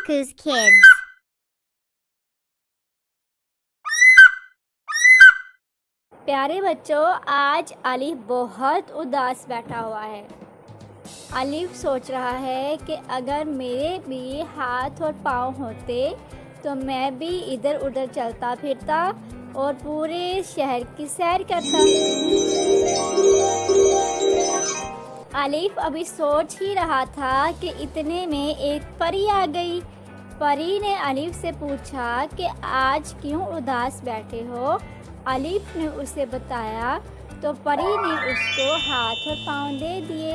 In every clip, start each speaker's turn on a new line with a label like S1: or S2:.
S1: Kaku's Kids.
S2: प्यारे बच्चों, आज अलीफ बहुत उदास बैठा हुआ है। अलीफ सोच रहा है कि अगर मेरे भी हाथ और पाँव होते तो मैं भी इधर उधर चलता फिरता और पूरे शहर की सैर करता। अलीफ अभी सोच ही रहा था कि इतने में एक परी आ गई। परी ने अलीफ से पूछा कि आज क्यों उदास बैठे हो। अलीफ ने उसे बताया तो परी ने उसको हाथ और पाँव दे दिए।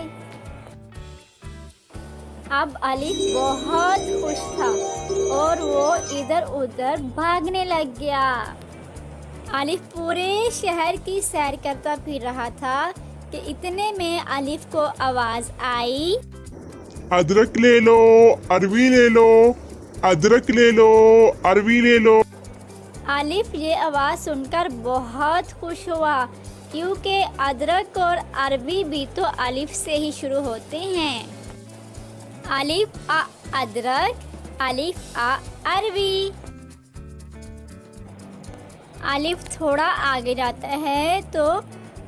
S2: अब अलीफ बहुत खुश था और वो इधर उधर भागने लग गया। अलीफ पूरे शहर की सैर करता फिर रहा था कि इतने में अलीफ को आवाज़ आई,
S3: अदरक ले लो, अरवी ले लो, अदरक ले लो, अरवी ले लो।
S2: अलीफ ये आवाज़ सुनकर बहुत खुश हुआ क्योंकि अदरक और अरबी भी तो अलीफ से ही शुरू होते हैं। अलीफ आ अदरक, अलीफ आ अरबी। अलीफ थोड़ा आगे जाता है तो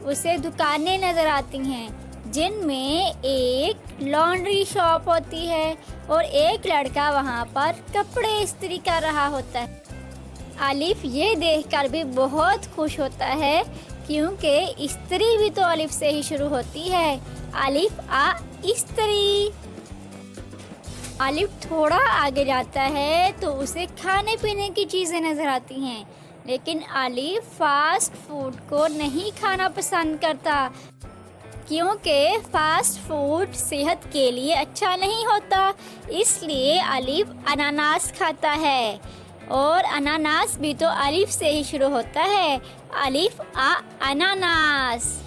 S2: उसे दुकानें नज़र आती हैं जिनमें एक लॉन्ड्री शॉप होती है और एक लड़का वहाँ पर कपड़े इस्त्री कर रहा होता है। अलीफ ये देखकर भी बहुत खुश होता है क्योंकि इस्त्री भी तो अलीफ से ही शुरू होती है। अलीफ आ इस्त्री। अलीफ थोड़ा आगे जाता है तो उसे खाने पीने की चीज़ें नज़र आती हैं, लेकिन अलीफ फास्ट फूड को नहीं खाना पसंद करता क्योंकि फास्ट फूड सेहत के लिए अच्छा नहीं होता। इसलिए अलीफ अनानास खाता है और अनानास भी तो अलीफ से ही शुरू होता है। अलीफ आ अनानास।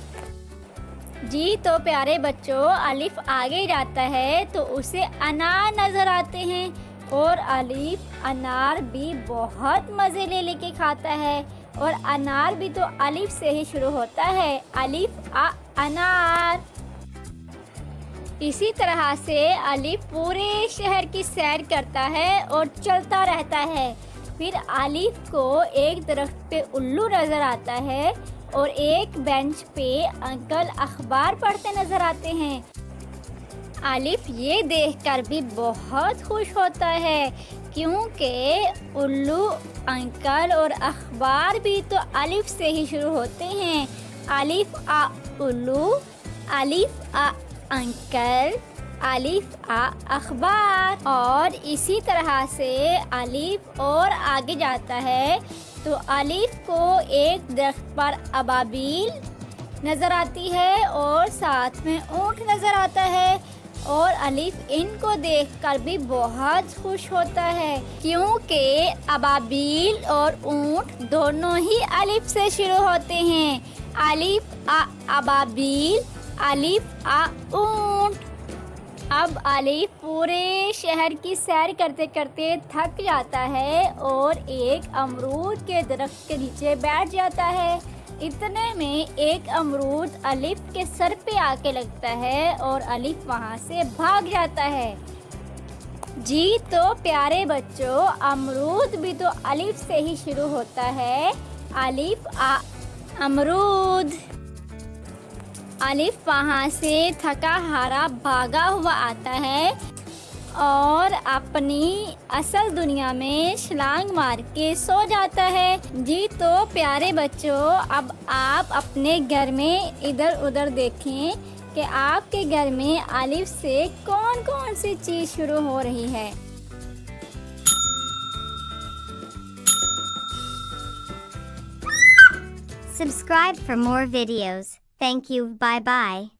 S2: जी तो प्यारे बच्चों, अलीफ आगे जाता है तो उसे अनार नज़र आते हैं और अलीफ अनार भी बहुत मज़े ले लेके खाता है और अनार भी तो अलीफ से ही शुरू होता है। अलीफ आ अनार। इसी तरह से अलीफ पूरे शहर की सैर करता है और चलता रहता है। फिर अलीफ को एक दरख्त पे उल्लू नज़र आता है और एक बेंच पे अंकल अखबार पढ़ते नज़र आते हैं। अलीफ ये देखकर भी बहुत खुश होता है क्योंकि उल्लू, अंकल और अखबार भी तो अलीफ से ही शुरू होते हैं। अलीफ आ उल्लू, अलीफ आ अंकल, अलीफ आ अखबार। और इसी तरह से अलीफ और आगे जाता है तो अलीफ को एक दरख्त पर अबाबील नज़र आती है और साथ में ऊँट नज़र आता है और अलीफ इनको देखकर भी बहुत खुश होता है क्योंकि अबाबील और ऊँट दोनों ही अलीफ से शुरू होते हैं। अलीफ आ अबाबील, अलीफ आ ऊँट। अब अलीफ पूरे शहर की सैर करते करते थक जाता है और एक अमरूद के दरख्त के नीचे बैठ जाता है। इतने में एक अमरूद अलीफ के सर पे आके लगता है और अलीफ वहाँ से भाग जाता है। जी तो प्यारे बच्चों, अमरूद भी तो अलीफ से ही शुरू होता है। अलीफ आ अमरूद। अलीफ वहाँ से थका हारा भागा हुआ आता है और अपनी असल दुनिया में छलांग मार के सो जाता है। जी तो प्यारे बच्चों, अब आप अपने घर में इधर उधर देखें कि आपके घर में अलीफ से कौन कौन सी चीज़ शुरू हो रही है।
S1: Subscribe for more videos. Thank you. Bye bye.